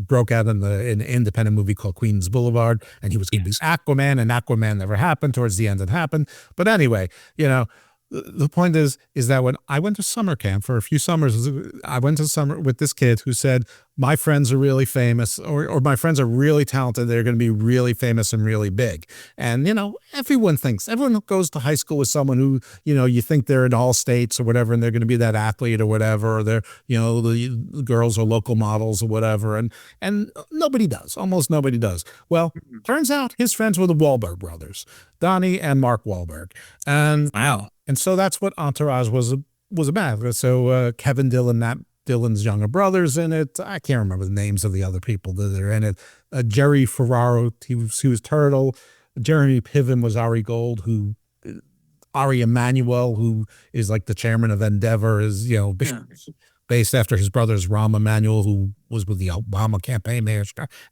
Speaker 10: broke out in an independent movie called Queens Boulevard, and he was going to be Aquaman, and Aquaman never happened. Towards the end it happened. But anyway, the point is that when I went to summer camp for a few summers, I went to summer with this kid who said, my friends are really famous, or my friends are really talented. They're going to be really famous and really big. And, everyone goes to high school with someone who, you think they're in all states or whatever, and they're going to be that athlete or whatever, or they're, the girls are local models or whatever. And nobody does. Almost nobody does. Well, turns out his friends were the Wahlberg brothers, Donnie and Mark Wahlberg. And
Speaker 12: wow.
Speaker 10: And so that's what Entourage was about. So Kevin Dillon, Matt Dillon's younger brother's in it. I can't remember the names of the other people that are in it. Jerry Ferraro, he was Turtle. Jeremy Piven was Ari Gold, Ari Emanuel, who is like the chairman of Endeavor, is, based after his brother's Rahm Emanuel, who was with the Obama campaign there.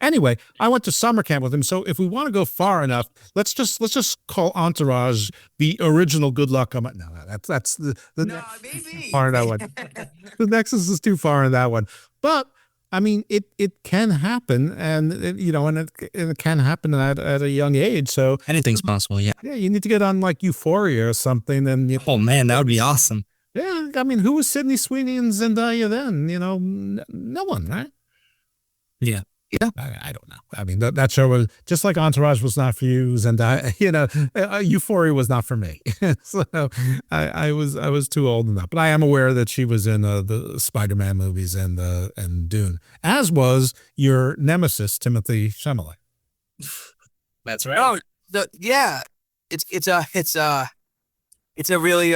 Speaker 10: Anyway, I went to summer camp with him. So if we want to go far enough, let's just call Entourage the original Good Luck. No, that's the next part of that one. The Nexus is too far in that one. But I mean, it can happen, and it can happen at a young age. So
Speaker 12: anything's possible. Yeah.
Speaker 10: Yeah, you need to get on like Euphoria or something. And
Speaker 12: oh man, that would be awesome.
Speaker 10: Yeah, I mean, who was Sydney Sweeney and Zendaya then? No one, right?
Speaker 12: Yeah.
Speaker 10: I don't know. I mean, that show was just like Entourage was not for you, Zendaya. Euphoria was not for me. So I was too old enough. But I am aware that she was in the Spider-Man movies and Dune, as was your nemesis Timothée Chalamet.
Speaker 12: That's right.
Speaker 11: Oh, yeah. It's a really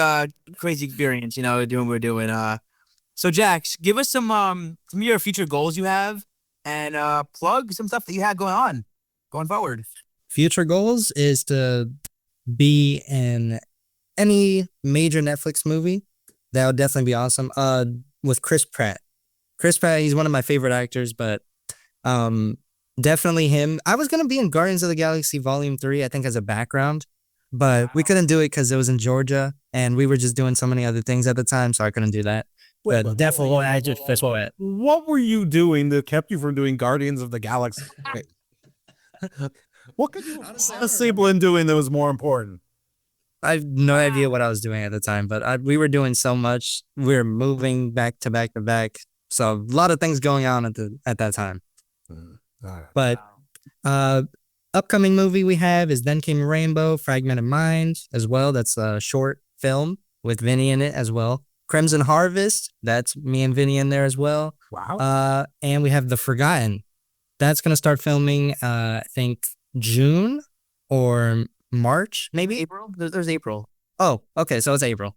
Speaker 11: crazy experience, doing what we're doing. So Jax, give us some of your future goals you have, and plug some stuff that you have going forward.
Speaker 12: Future goals is to be in any major Netflix movie. That would definitely be awesome. With Chris Pratt. Chris Pratt, he's one of my favorite actors, but definitely him. I was gonna be in Guardians of the Galaxy Volume 3, I think, as a background. But we couldn't do it because it was in Georgia, and we were just doing so many other things at the time, so I couldn't do that. But definitely, I just that's what.
Speaker 10: What were you doing that kept you from doing Guardians of the Galaxy? What could you honestly been doing that was more important?
Speaker 12: I have no idea what I was doing at the time, but we were doing so much. We were moving back to back to back, so a lot of things going on at that time. But upcoming movie we have is Then Came Rainbow, Fragmented Mind as well. That's a short film with Vinny in it as well. Crimson Harvest, that's me and Vinny in there as well.
Speaker 10: Wow.
Speaker 12: And we have The Forgotten. That's going to start filming, I think, June or March, maybe?
Speaker 11: April? There's April.
Speaker 12: Oh, okay, so it's April.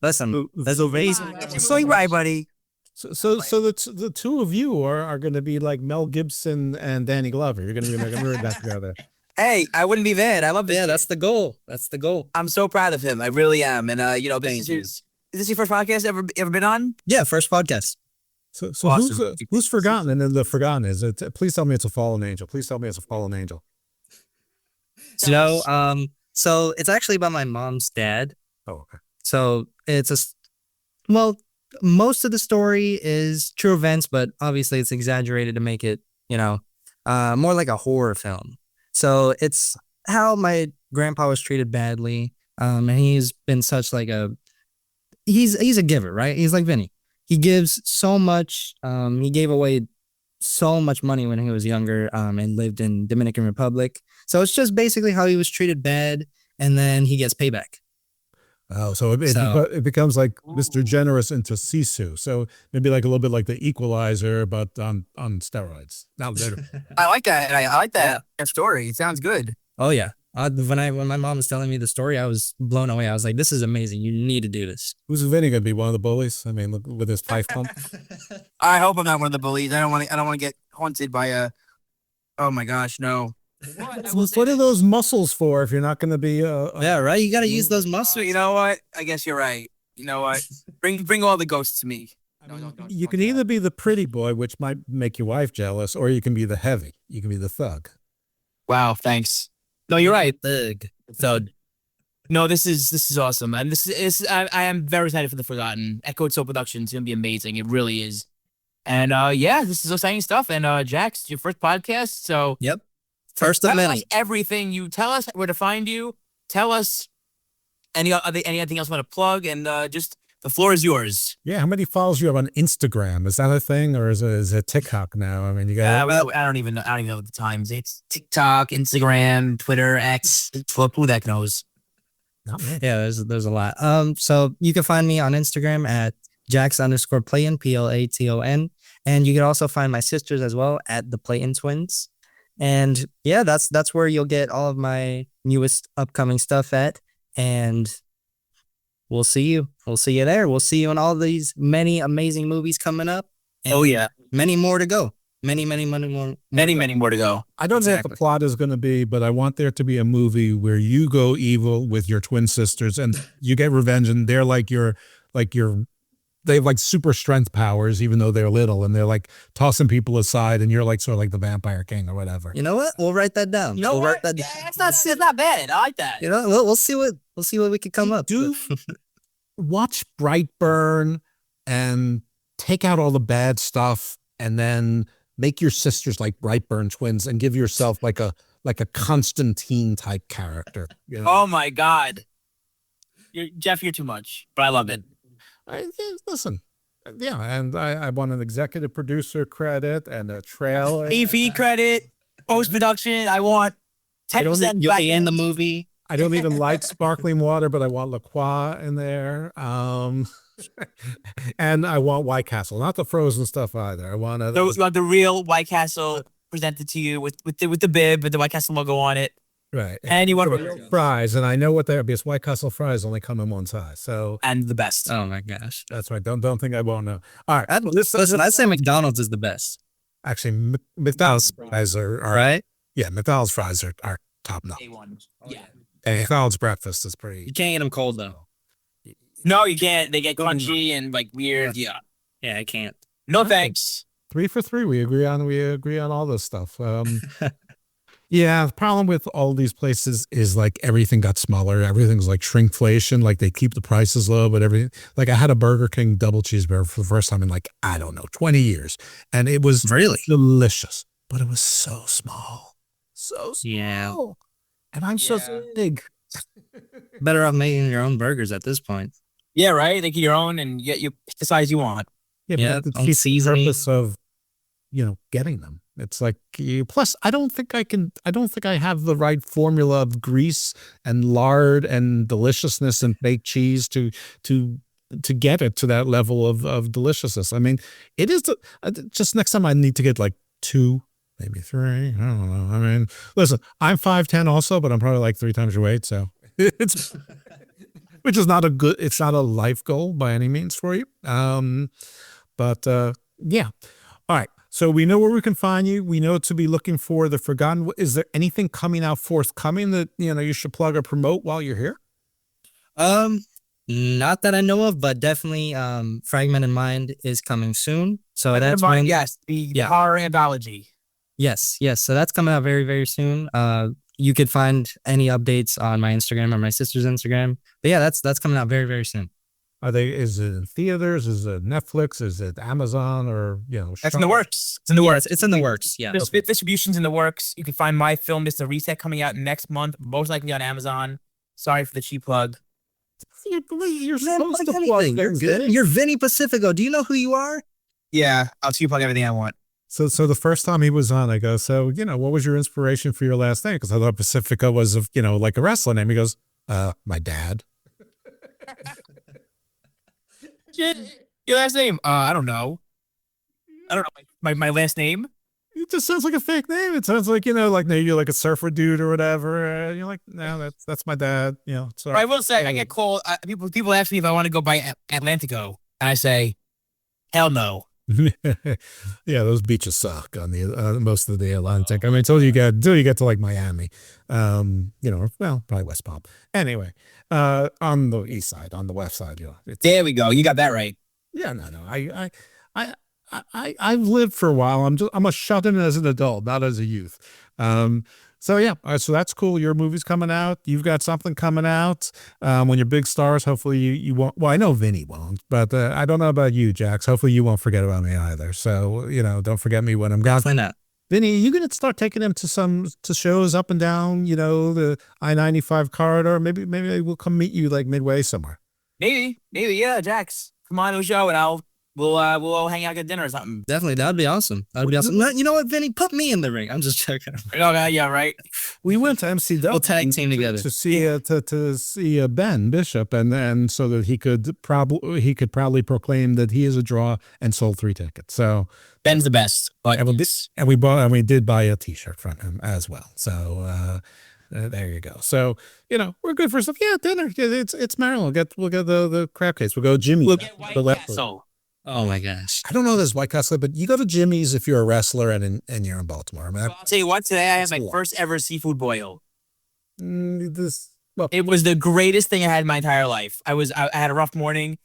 Speaker 12: Listen, that's amazing.
Speaker 11: So right, buddy.
Speaker 10: So the two of you are going to be like Mel Gibson and Danny Glover. You're going to be like a mirror that together.
Speaker 11: Hey, I wouldn't be mad. I love this.
Speaker 12: Yeah, that's the goal. That's the goal.
Speaker 11: I'm so proud of him. I really am. And is this your first podcast ever been on?
Speaker 12: Yeah, first podcast.
Speaker 10: So awesome. Who's Forgotten? And then The Forgotten is it? Please tell me it's a fallen angel. Please tell me it's a fallen angel.
Speaker 12: So it's actually about my mom's dad.
Speaker 10: Oh, okay.
Speaker 12: So most of the story is true events, but obviously it's exaggerated to make it, more like a horror film. So it's how my grandpa was treated badly. And he's been such like he's a giver, right? He's like Vinny. He gives so much. He gave away so much money when he was younger, and lived in Dominican Republic. So it's just basically how he was treated bad, and then he gets payback.
Speaker 10: Oh, so it becomes like Mr. Generous into Sisu. So maybe like a little bit like The Equalizer, but on steroids. Now
Speaker 11: I like that. I like that story. It sounds good.
Speaker 12: Oh yeah. When my mom was telling me the story, I was blown away. I was like, "This is amazing. You need to do this."
Speaker 10: Who's Vinny gonna be? One of the bullies? I mean, look with his pipe pump.
Speaker 11: I hope I'm not one of the bullies. I don't want to get haunted by a. Oh my gosh, no.
Speaker 10: What are those muscles for if you're not going to be
Speaker 12: yeah, right? You got to use those muscles.
Speaker 11: You know what? I guess you're right. You know what? Bring all the ghosts to me.
Speaker 10: You can either be the pretty boy, which might make your wife jealous, or you can be the heavy. You can be the thug.
Speaker 11: Wow, thanks. No, you're right. Big. So, no, this is awesome, and this is I am very excited for The Forgotten. Echo Soul Productions is gonna be amazing. It really is. And yeah, this is exciting stuff. And Jax, it's your first podcast, so
Speaker 12: Yep. First of
Speaker 11: tell
Speaker 12: many.
Speaker 11: us everything. You tell us where to find you. Tell us anything else you want to plug, and just the floor is yours.
Speaker 10: Yeah, how many followers you have on Instagram? Is that a thing, or is it TikTok now? I mean, you got.
Speaker 11: Well, I don't even know the times. It's TikTok, Instagram, Twitter, X. Who the heck knows?
Speaker 12: Yeah, there's a lot. So you can find me on Instagram at Jax_Platon, Platon, and you can also find my sisters as well at the Platon Twins. And yeah, that's where you'll get all of my newest upcoming stuff at. And we'll see you. We'll see you there. We'll see you in all these many amazing movies coming up. And
Speaker 11: Oh yeah,
Speaker 12: many more to go. Many more.
Speaker 11: many more to go.
Speaker 10: I don't know what
Speaker 12: Exactly.
Speaker 10: the plot is going to be, but I want there to be a movie where you go evil with your twin sisters and you get revenge, and they're they have like super strength powers, even though they're little, and they're like tossing people aside, and you're like sort of like the vampire king or whatever.
Speaker 12: You know what? We'll write that down.
Speaker 11: You know
Speaker 12: we'll
Speaker 11: what?
Speaker 12: write that down.
Speaker 11: Yeah, it's not bad. I like that.
Speaker 12: You know, we'll see what we can come up
Speaker 10: Do
Speaker 12: with.
Speaker 10: watch Brightburn and take out all the bad stuff, and then make your sisters like Brightburn twins, and give yourself like a Constantine type character. You know?
Speaker 11: Oh my God, Jeff, you're too much, but I love it.
Speaker 10: Listen, yeah, and I want an executive producer credit and a trailer.
Speaker 11: AV credit, post production. I want 10%
Speaker 12: You'll
Speaker 11: back
Speaker 12: be in the movie.
Speaker 10: I don't even like sparkling water, but I want La Croix in there. And I want White Castle, not the frozen stuff either. I want
Speaker 11: the real White Castle presented to you with the bib with the White Castle logo on it.
Speaker 10: right.
Speaker 11: And you want
Speaker 10: Fries, and I know what they are because White Castle fries only come in one size. So
Speaker 11: and the best.
Speaker 12: Oh my gosh.
Speaker 10: that's right. Don't think I won't know. All right.
Speaker 12: Listen, I'd say McDonald's is the best.
Speaker 10: Actually, McDonald's fries are
Speaker 12: Right?
Speaker 10: Yeah, McDonald's fries are top notch.
Speaker 11: A1. Yeah.
Speaker 10: And McDonald's breakfast is
Speaker 12: You
Speaker 10: pretty.
Speaker 12: can't eat them cold though.
Speaker 11: No, you can't. They get crunchy and like weird. Yeah.
Speaker 12: Yeah, I can't.
Speaker 11: No thanks.
Speaker 10: 3 for 3. We agree on all this stuff. Yeah, the problem with all these places is like everything got smaller. Everything's like shrinkflation. Like they keep the prices low, but everything. Like I had a Burger King double cheeseburger for the first time in like, I don't know, 20 years. And it was
Speaker 12: Really?
Speaker 10: delicious, but it was so small. So small.
Speaker 12: Yeah.
Speaker 10: And I'm so big.
Speaker 12: Better off making your own burgers at this point.
Speaker 11: Yeah, right. They get your own and you pick the size you want.
Speaker 12: Yeah,
Speaker 10: but
Speaker 12: on
Speaker 10: that's the
Speaker 12: seasoning.
Speaker 10: purpose of, getting them. It's like, plus I don't think I have the right formula of grease and lard and deliciousness and fake cheese to get it to that level of deliciousness. I mean, it is just next time I need to get like 2, maybe 3. I don't know. I mean, listen, I'm 5'10" also, but I'm probably like 3 times your weight. So it's, which is it's not a life goal by any means for you. But yeah. All right. So we know where we can find you. We know to be looking for The Forgotten. Is there anything coming out forthcoming that, you should plug or promote while you're here?
Speaker 12: Not that I know of, but definitely Fragmented Mind is coming soon. So that's when
Speaker 11: yes, the horror anthology.
Speaker 12: Yes. So that's coming out very, very soon. You could find any updates on my Instagram or my sister's Instagram. But yeah, that's coming out very, very soon.
Speaker 10: Is it in theaters? Is it Netflix? Is it Amazon or,
Speaker 11: That's in the works. It's in the works.
Speaker 12: It's in the works. Yeah.
Speaker 11: There's distributions in the works. You can find my film, Mr. Reset, coming out next month, most likely on Amazon. Sorry for the cheap plug.
Speaker 10: You're
Speaker 12: Man,
Speaker 10: supposed
Speaker 12: plug
Speaker 10: to plug
Speaker 12: anything. You're
Speaker 10: things
Speaker 12: good.
Speaker 10: in.
Speaker 12: You're Vinny Pacifico. Do you know who you are?
Speaker 11: Yeah, I'll cheap plug everything I want.
Speaker 10: So the first time he was on, I go, so, what was your inspiration for your last name? Because I thought Pacifico was, like a wrestling name. He goes, my dad.
Speaker 11: Your last name? I don't know. My last name?
Speaker 10: It just sounds like a fake name. It sounds like, like maybe you're like a surfer dude or whatever. You're like, no, that's my dad. Sorry.
Speaker 11: I will say, I get called, people ask me if I want to go by Atlantico, and I say, hell no.
Speaker 10: Yeah, those beaches suck on the most of the Atlantic. I mean, until you get to like Miami, probably West Palm. Anyway, on the east side, on the west side,
Speaker 11: There we go. You got that right.
Speaker 10: Yeah, no. I've lived for a while. I'm a shut-in as an adult, not as a youth. So yeah, all right, so that's cool. Your movie's coming out. You've got something coming out. When you're big stars, hopefully you won't. Well, I know Vinny won't, but I don't know about you, Jax. Hopefully you won't forget about me either. So don't forget me when I'm gone.
Speaker 12: Definitely not.
Speaker 10: Vinny, you gonna start taking him to shows up and down, the I-95 corridor? Maybe we'll come meet you like midway somewhere.
Speaker 11: Maybe, yeah, Jax. Come on to a show and we'll all hang out at dinner or something.
Speaker 12: Definitely, that'd be awesome. That'd be awesome. You know what, Vinny? Put me in the ring. I'm just joking.
Speaker 11: Okay, yeah, right.
Speaker 10: We went to MCW.
Speaker 12: We'll tag team together
Speaker 10: to see Ben Bishop, and so that he could probably proclaim that he is a draw and sold 3 tickets. So
Speaker 11: Ben's the best.
Speaker 10: And we did buy a T-shirt from him as well. So there you go. So we're good for stuff. Yeah, dinner. It's Maryland. We'll get the crab cakes. We'll go Jimmy.
Speaker 11: We'll get White Castle.
Speaker 12: Oh my gosh.
Speaker 10: I don't know this White Castle, but you go to Jimmy's if you're a wrestler and you're in Baltimore. I mean,
Speaker 11: I'll tell you what. Today I had my first ever seafood boil.
Speaker 10: It
Speaker 11: was the greatest thing I had in my entire life. I had a rough morning.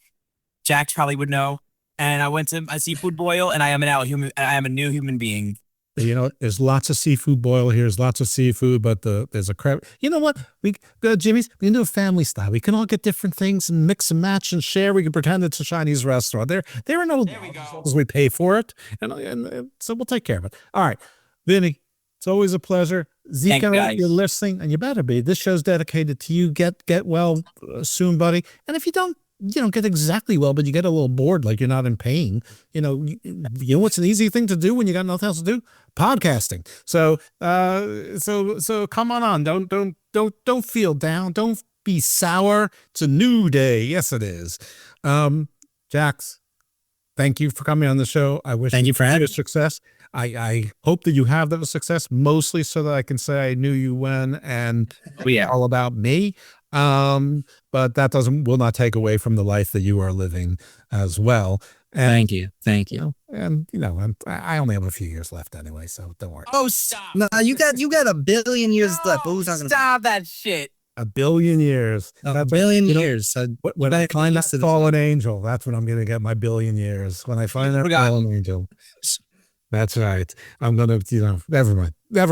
Speaker 11: Jax probably would know. And I went to a seafood boil, and I am a new human being.
Speaker 10: There's lots of seafood boil here. There's lots of seafood, but there's a crab. You know what? We go to Jimmy's. We can do a family style. We can all get different things and mix and match and share. We can pretend it's a Chinese restaurant. There are no laws. We pay for it, and so we'll take care of it. All right, Vinny, it's always a pleasure. Zeke, you're listening, and you better be. This show's dedicated to you. Get well soon, buddy. And if you don't get exactly well, but you get a little bored, like you're not in pain. You know what's an easy thing to do when you got nothing else to do? Podcasting. So come on. Don't feel down. Don't be sour. It's a new day. Yes, it is. Jax, thank you for coming on the show. I wish
Speaker 12: you for having
Speaker 10: success. I hope that you have that success, mostly so that I can say I knew you when and all about me. But that will not take away from the life that you are living as well. And,
Speaker 12: Thank you.
Speaker 10: And I only have a few years left anyway, so don't worry.
Speaker 11: Oh, stop!
Speaker 12: No, you got a billion years left.
Speaker 11: Stop that shit.
Speaker 10: A billion years.
Speaker 12: A billion years.
Speaker 10: When I find that fallen angel, that's when I'm going to get my billion years. When I find that fallen angel. That's right. I'm going to, never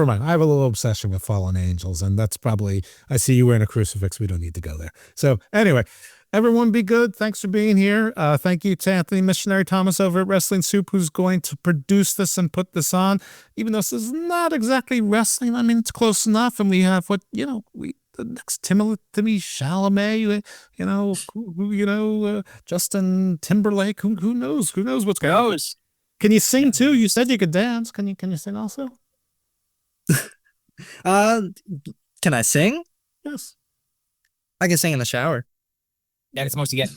Speaker 10: mind. I have a little obsession with fallen angels, and that's probably, I see you wearing a crucifix. We don't need to go there. So anyway, everyone be good. Thanks for being here. Thank you to Anthony Missionary Thomas over at Wrestling Soup, who's going to produce this and put this on, even though this is not exactly wrestling. I mean, it's close enough. And we have the next Timmy Chalamet, Justin Timberlake. Who knows? Who knows what's going on? Can you sing too? You said you could dance. Can you sing also?
Speaker 12: Can I sing?
Speaker 10: Yes.
Speaker 12: I can sing in the shower.
Speaker 11: Yeah, it's the most you get.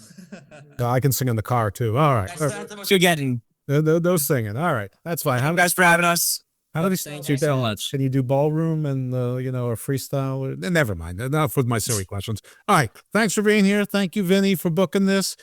Speaker 10: No, I can sing in the car too. All right.
Speaker 11: That's the most you're getting.
Speaker 10: No singing. All right. That's fine.
Speaker 11: Thank you guys for having us.
Speaker 12: Thank you so much.
Speaker 10: Can you do ballroom and, a freestyle? Never mind. Enough with my silly questions. All right. Thanks for being here. Thank you, Vinny, for booking this.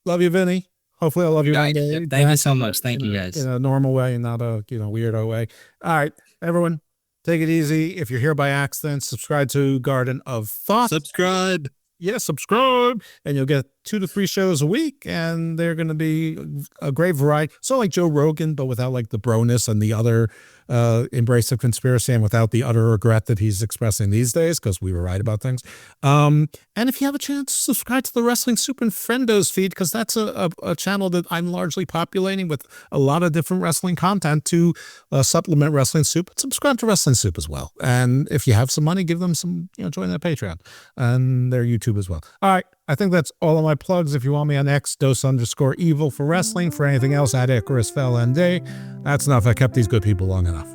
Speaker 10: Love you, Vinny. Hopefully I'll love you one day.
Speaker 12: Thank you so much. Thank you, guys.
Speaker 10: In a normal way and not a, weirdo way. All right, everyone, take it easy. If you're here by accident, subscribe to Garden of Thought.
Speaker 2: Subscribe.
Speaker 10: Yeah, subscribe. And you'll get 2 to 3 shows a week. And they're going to be a great variety. So like Joe Rogan, but without like the broness and the other embrace of conspiracy and without the utter regret that he's expressing these days, because we were right about things. And if you have a chance, subscribe to the Wrestling Soup and Friendos feed, because that's a channel that I'm largely populating with a lot of different wrestling content to supplement Wrestling Soup. But subscribe to Wrestling Soup as well. And if you have some money, give them some, join their Patreon and their YouTube as well. All right. I think that's all of my plugs. If you want me on X, dose_evil for wrestling. For anything else, at Icarus Fell ND. That's enough. I kept these good people long enough.